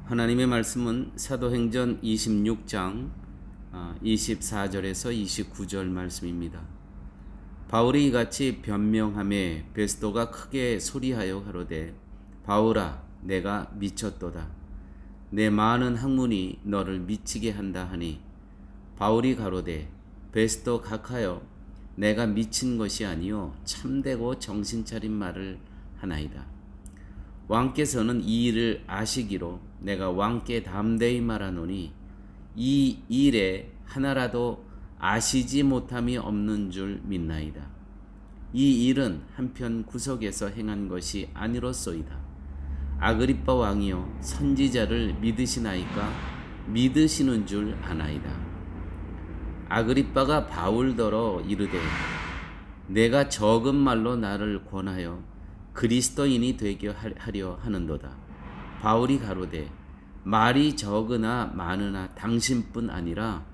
하나님의 말씀은 사도행전 26장 24절에서 29절 말씀입니다. 바울이 이같이 변명하매 베스도가 크게 소리하여 가로되 바울아 내가 미쳤도다. 내 많은 학문이 너를 미치게 한다 하니 바울이 가로되 베스도 각하여 내가 미친 것이 아니요 참되고 정신차린 말을 하나이다. 왕께서는 이 일을 아시기로 내가 왕께 담대히 말하노니 이 일에 하나라도 아시지 못함이 없는 줄 믿나이다. 이 일은 한편 구석에서 행한 것이 아니로소이다. 아그리빠 왕이여 선지자를 믿으시나이까? 믿으시는 줄 아나이다. 아그리빠가 바울더러 이르되 내가 적은 말로 나를 권하여 그리스도인이 되게 하려 하는도다. 바울이 가로되 말이 적으나 많으나 당신뿐 아니라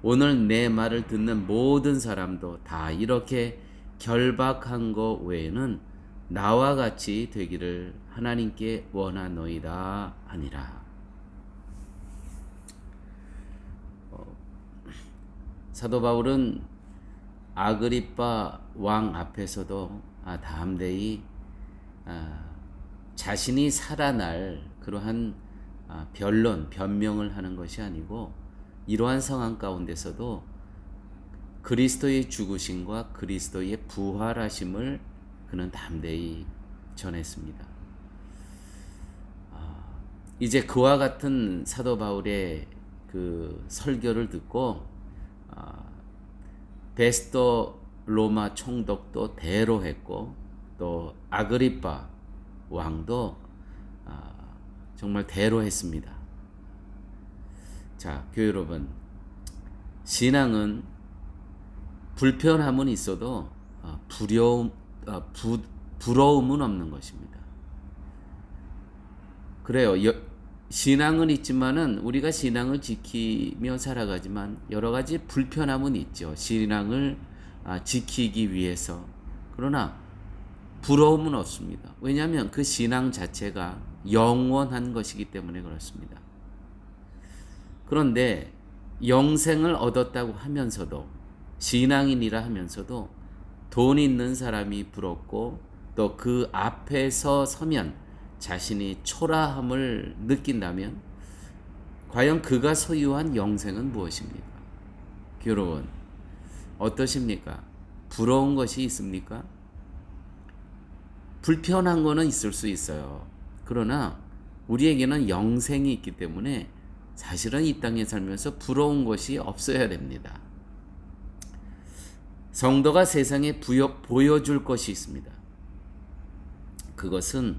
오늘 내 말을 듣는 모든 사람도 다 이렇게 결박한 것 외에는 나와 같이 되기를 하나님께 원하노이다 하니라. 사도 바울은 아그리빠 왕 앞에서도 담대히 자신이 살아날 그러한 변명을 하는 것이 아니고 이러한 상황 가운데서도 그리스도의 죽으심과 그리스도의 부활하심을 그는 담대히 전했습니다. 이제 그와 같은 사도 바울의 그 설교를 듣고 베스도 로마 총독도 대로했고 또 아그리빠 왕도 정말 대로했습니다. 자, 교회 여러분, 신앙은 불편함은 있어도 부러움은 없는 것입니다. 그래요. 신앙은 있지만은 우리가 신앙을 지키며 살아가지만 여러 가지 불편함은 있죠. 신앙을 지키기 위해서. 그러나 부러움은 없습니다. 왜냐하면 그 신앙 자체가 영원한 것이기 때문에 그렇습니다. 그런데 영생을 얻었다고 하면서도 신앙인이라 하면서도 돈 있는 사람이 부럽고 또 그 앞에서 서면 자신이 초라함을 느낀다면 과연 그가 소유한 영생은 무엇입니까? 여러분 어떠십니까? 부러운 것이 있습니까? 불편한 거는 있을 수 있어요. 그러나 우리에게는 영생이 있기 때문에 사실은 이 땅에 살면서 부러운 것이 없어야 됩니다. 성도가 세상에 보여줄 것이 있습니다. 그것은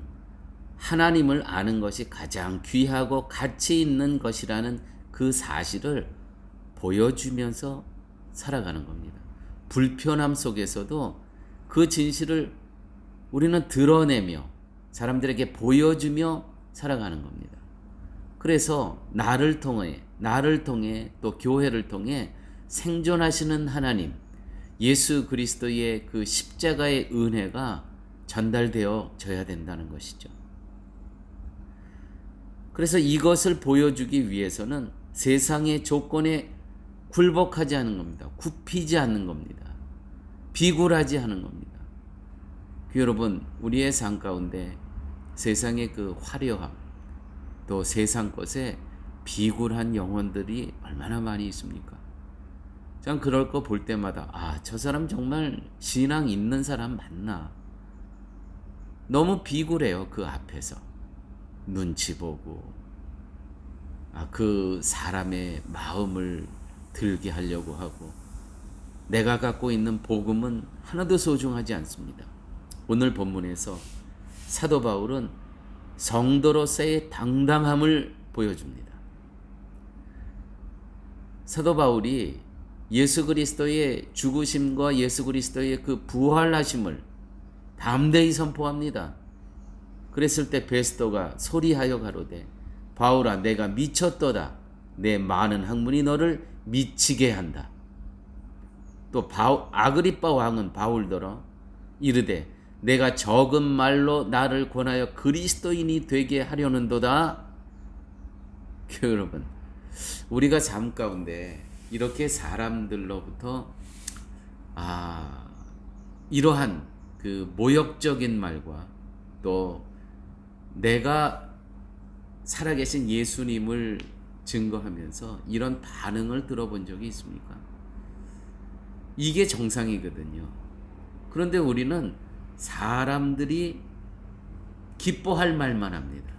하나님을 아는 것이 가장 귀하고 가치 있는 것이라는 그 사실을 보여주면서 살아가는 겁니다. 불편함 속에서도 그 진실을 우리는 드러내며 사람들에게 보여주며 살아가는 겁니다. 그래서 나를 통해 또 교회를 통해 생존하시는 하나님, 예수 그리스도의 그 십자가의 은혜가 전달되어져야 된다는 것이죠. 그래서 이것을 보여주기 위해서는 세상의 조건에 굴복하지 않는 겁니다. 굽히지 않는 겁니다. 비굴하지 않는 겁니다. 여러분, 우리의 삶 가운데 세상의 그 화려함, 또 세상 것에 비굴한 영혼들이 얼마나 많이 있습니까? 전 그럴 거 볼 때마다 저 사람 정말 신앙 있는 사람 맞나? 너무 비굴해요. 그 앞에서 눈치 보고 그 사람의 마음을 들게 하려고 하고 내가 갖고 있는 복음은 하나도 소중하지 않습니다. 오늘 본문에서 사도 바울은 성도로서의 당당함을 보여줍니다. 사도 바울이 예수 그리스도의 죽으심과 예수 그리스도의 그 부활하심을 담대히 선포합니다. 그랬을 때 베스도가 소리하여 가로되 바울아 내가 미쳤도다. 내 많은 학문이 너를 미치게 한다. 또 아그리빠 왕은 바울더러 이르되 내가 적은 말로 나를 권하여 그리스도인이 되게 하려는도다. 교회 여러분, 우리가 삶 가운데 이렇게 사람들로부터 이러한 그 모욕적인 말과 또 내가 살아계신 예수님을 증거하면서 이런 반응을 들어본 적이 있습니까? 이게 정상이거든요. 그런데 우리는 사람들이 기뻐할 말만 합니다.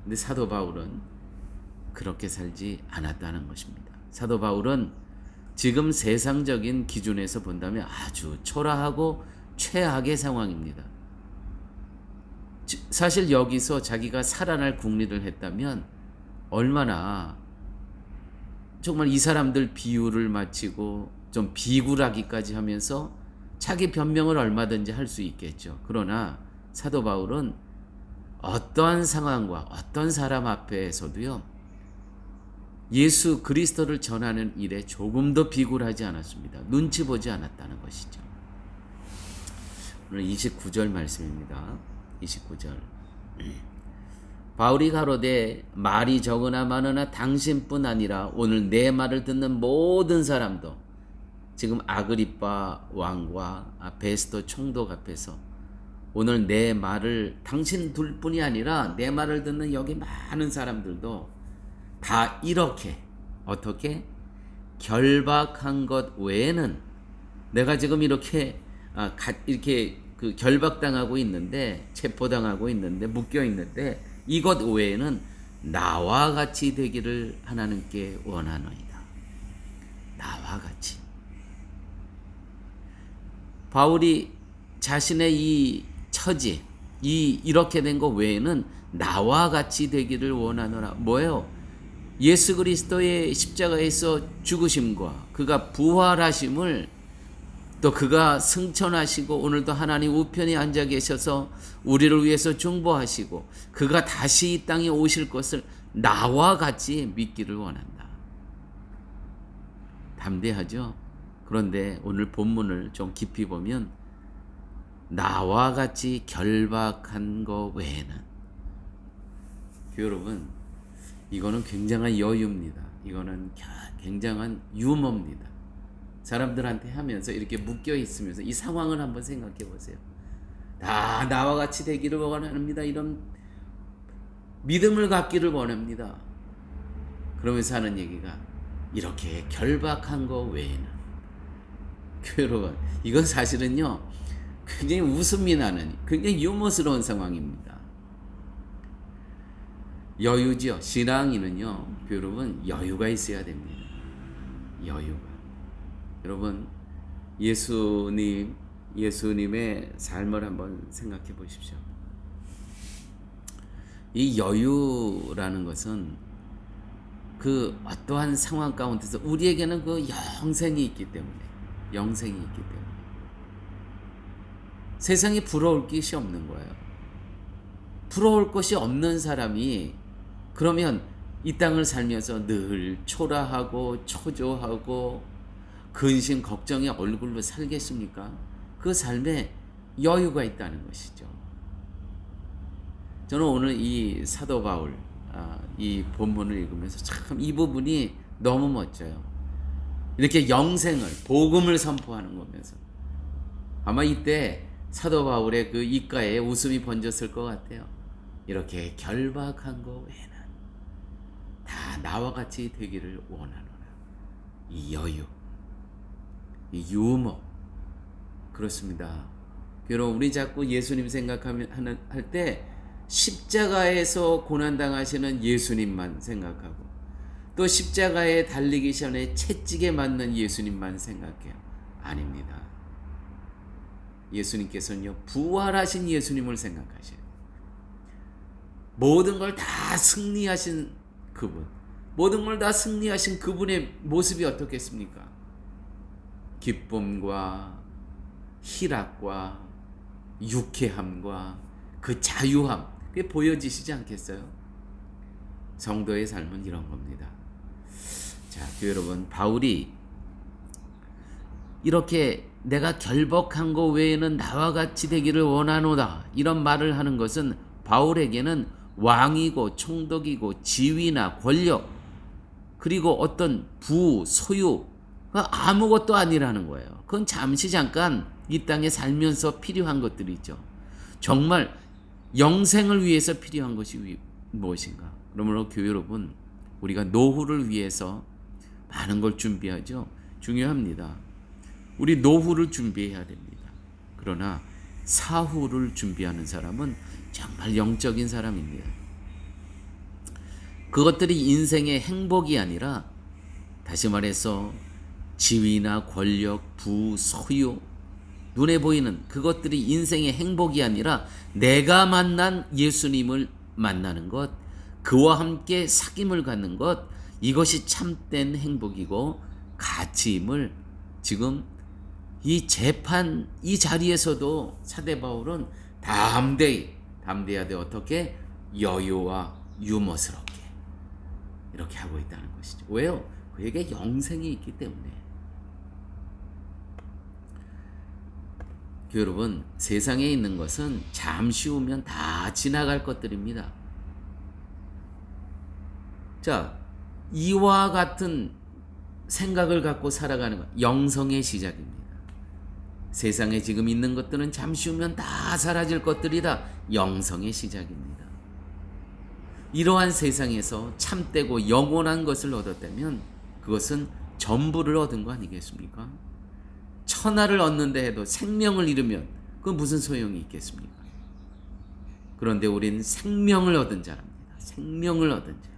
근데 사도 바울은 그렇게 살지 않았다는 것입니다. 사도 바울은 지금 세상적인 기준에서 본다면 아주 초라하고 최악의 상황입니다. 사실 여기서 자기가 살아날 국리를 했다면 얼마나 정말 이 사람들 비유를 마치고 좀 비굴하기까지 하면서 자기 변명을 얼마든지 할 수 있겠죠. 그러나 사도 바울은 어떠한 상황과 어떤 사람 앞에서도요, 예수 그리스도를 전하는 일에 조금도 비굴하지 않았습니다. 눈치 보지 않았다는 것이죠. 오늘 29절 말씀입니다. 29절. 바울이 가로되 말이 적으나 많으나 당신뿐 아니라 오늘 내 말을 듣는 모든 사람도, 지금 아그리빠 왕과 베스도 총독 앞에서 오늘 내 말을 당신 둘뿐이 아니라 내 말을 듣는 여기 많은 사람들도 다 이렇게 어떻게 결박한 것 외에는, 내가 지금 이렇게 그 결박당하고 있는데, 체포당하고 있는데, 묶여 있는데 이것 외에는 나와 같이 되기를 하나님께 원하노이다. 나와 같이. 바울이 자신의 이 처지, 이렇게 된 것 외에는 나와 같이 되기를 원하노라. 뭐예요? 예수 그리스도의 십자가에서 죽으심과 그가 부활하심을, 또 그가 승천하시고 오늘도 하나님 우편에 앉아 계셔서 우리를 위해서 중보하시고 그가 다시 이 땅에 오실 것을 나와 같이 믿기를 원한다. 담대하죠? 그런데 오늘 본문을 좀 깊이 보면 나와 같이 결박한 것 외에는, 여러분, 이거는 굉장한 여유입니다. 이거는 굉장한 유머입니다. 사람들한테 하면서 이렇게 묶여 있으면서 이 상황을 한번 생각해 보세요. 다 나와 같이 되기를 원합니다. 이런 믿음을 갖기를 원합니다. 그러면서 하는 얘기가 이렇게 결박한 거 외에는, 여러분, 이건 사실은요 굉장히 웃음이 나는 굉장히 유머스러운 상황입니다. 여유죠. 신앙인은요, 여러분, 여유가 있어야 됩니다. 여유가. 여러분, 예수님의 삶을 한번 생각해 보십시오. 이 여유라는 것은 그 어떠한 상황 가운데서 우리에게는 그 영생이 있기 때문에, 세상에 부러울 것이 없는 거예요. 부러울 것이 없는 사람이 그러면 이 땅을 살면서 늘 초라하고 초조하고 근심 걱정의 얼굴로 살겠습니까? 그 삶에 여유가 있다는 것이죠. 저는 오늘 이 사도 바울 이 본문을 읽으면서 참 이 부분이 너무 멋져요. 이렇게 영생을, 복음을 선포하는 거면서 아마 이때 사도 바울의 그 입가에 웃음이 번졌을 것 같아요. 이렇게 결박한 거 외에는 다 나와 같이 되기를 원하노라. 이 여유, 이 유머. 그렇습니다. 여러분, 우리 자꾸 예수님 생각하면 할 때 십자가에서 고난당하시는 예수님만 생각하고, 또 십자가에 달리기 전에 채찍에 맞는 예수님만 생각해요. 아닙니다. 예수님께서는요, 부활하신 예수님을 생각하셔요. 모든 걸 다 승리하신 그분, 모든 걸 다 승리하신 그분의 모습이 어떻겠습니까? 기쁨과 희락과 유쾌함과 그 자유함, 그게 보여지시지 않겠어요? 성도의 삶은 이런 겁니다. 자, 여러분, 바울이 이렇게 내가 결박한 것 외에는 나와 같이 되기를 원하노다, 이런 말을 하는 것은 바울에게는 왕이고 총독이고 지위나 권력, 그리고 어떤 부, 소유, 아무것도 아니라는 거예요. 그건 잠시 잠깐 이 땅에 살면서 필요한 것들이죠. 정말 영생을 위해서 필요한 것이 무엇인가? 그러므로 교회 여러분, 우리가 노후를 위해서 많은 걸 준비하죠. 중요합니다. 우리 노후를 준비해야 됩니다. 그러나 사후를 준비하는 사람은 정말 영적인 사람입니다. 그것들이 인생의 행복이 아니라, 다시 말해서 지위나 권력, 부, 소유, 눈에 보이는 그것들이 인생의 행복이 아니라 내가 만난 예수님을 만나는 것, 그와 함께 사귐을 갖는 것, 이것이 참된 행복이고 가치임을 지금 이 재판 이 자리에서도 사대 바울은 담대해야 돼. 어떻게? 여유와 유머스럽게 이렇게 하고 있다는 것이죠. 왜요? 그에게 영생이 있기 때문에. 여러분, 세상에 있는 것은 잠시 후면 다 지나갈 것들입니다. 자, 이와 같은 생각을 갖고 살아가는 것, 영성의 시작입니다. 세상에 지금 있는 것들은 잠시 후면 다 사라질 것들이다. 영성의 시작입니다. 이러한 세상에서 참되고 영원한 것을 얻었다면 그것은 전부를 얻은 거 아니겠습니까? 천하를 얻는데 해도 생명을 잃으면 그건 무슨 소용이 있겠습니까? 그런데 우리는 생명을 얻은 자랍니다. 생명을 얻은 자.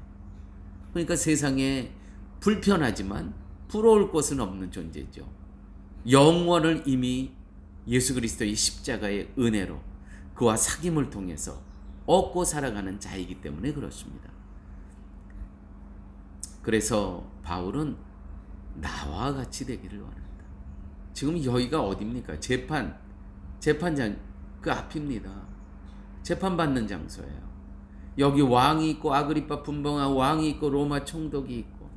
그러니까 세상에 불편하지만 부러울 것은 없는 존재죠. 영원을 이미 예수 그리스도의 십자가의 은혜로 그와 사귐을 통해서 얻고 살아가는 자이기 때문에 그렇습니다. 그래서 바울은 나와 같이 되기를 원한다. 지금 여기가 어디입니까? 재판장 그 앞입니다. 재판받는 장소예요. 여기 왕이 있고 아그리파 분봉왕 왕이 있고 로마 총독이 있고,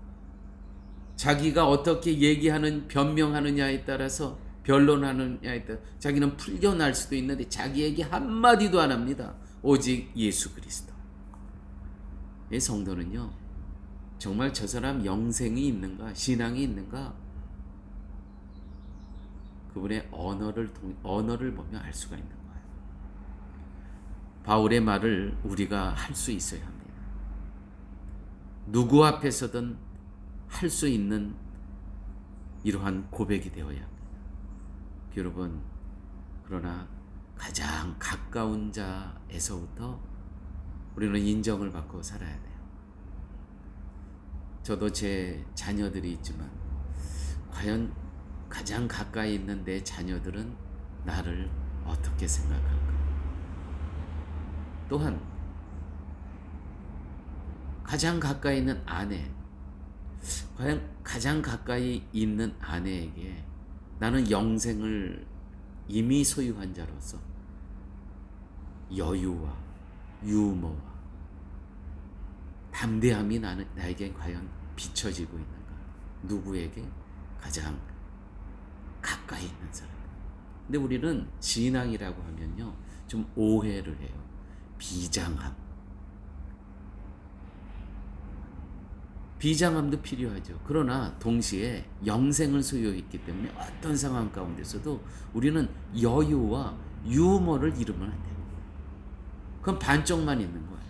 자기가 어떻게 얘기하는 변명하느냐에 따라서 변론하느냐에 따라 자기는 풀려날 수도 있는데 자기에게 한마디도 안 합니다. 오직 예수 그리스도. 이 성도는요, 정말 저 사람 영생이 있는가, 신앙이 있는가, 그분의 언어를 보며 알 수가 있는 거예요. 바울의 말을 우리가 할 수 있어야 합니다. 누구 앞에서든 할 수 있는 이러한 고백이 되어야 합니다. 여러분, 그러나 가장 가까운 자에서부터 우리는 인정을 받고 살아야 돼요. 저도 제 자녀들이 있지만 과연 가장 가까이 있는 내 자녀들은 나를 어떻게 생각할까? 또한 가장 가까이 있는 아내, 과연 가장 가까이 있는 아내에게 나는 영생을 이미 소유한 자로서 여유와 유머와 담대함이 나에게 과연 비춰지고 있는가? 누구에게? 가장 가까이 있는 사람. 근데 우리는 신앙이라고 하면요, 좀 오해를 해요. 비장함도 필요하죠. 그러나 동시에 영생을 소유했기 때문에 어떤 상황 가운데서도 우리는 여유와 유머를 잃으면 안 돼요. 그건 반쪽만 있는 거예요.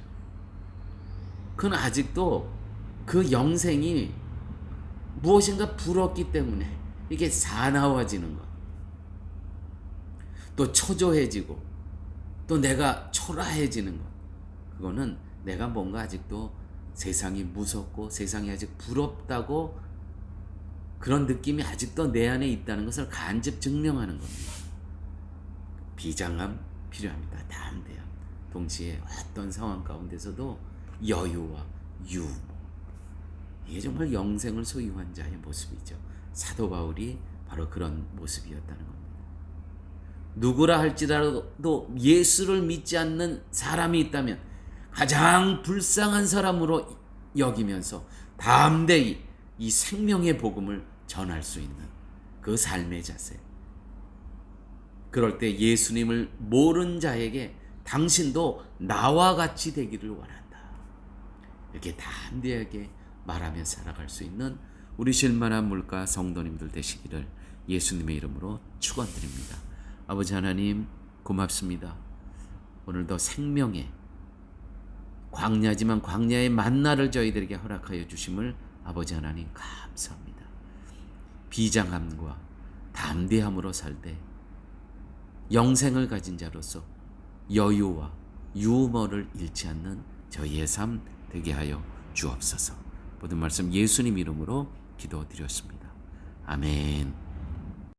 그건 아직도 그 영생이 무엇인가 불었기 때문에 이게 사나워지는 것, 또 초조해지고 또 내가 초라해지는 것, 그거는 내가 뭔가 아직도 세상이 무섭고 세상이 아직 부럽다고 그런 느낌이 아직도 내 안에 있다는 것을 간접 증명하는 겁니다. 비장함 필요합니다. 담대함. 동시에 어떤 상황 가운데서도 여유와 유머. 이게 정말 영생을 소유한 자의 모습이죠. 사도 바울이 바로 그런 모습이었다는 겁니다. 누구라 할지라도 예수를 믿지 않는 사람이 있다면 가장 불쌍한 사람으로 여기면서 담대히 이 생명의 복음을 전할 수 있는 그 삶의 자세. 그럴 때 예수님을 모르는 자에게 당신도 나와 같이 되기를 원한다. 이렇게 담대하게 말하며 살아갈 수 있는 우리 실만한 물가 성도님들 되시기를 예수님의 이름으로 축원드립니다. 아버지 하나님 고맙습니다. 오늘도 생명의 광야지만 광야의 만나를 저희들에게 허락하여 주심을 아버지 하나님 감사합니다. 비장함과 담대함으로 살되 영생을 가진 자로서 여유와 유머를 잃지 않는 저희의 삶 되게 하여 주옵소서. 모든 말씀 예수님 이름으로 기도드렸습니다. 아멘.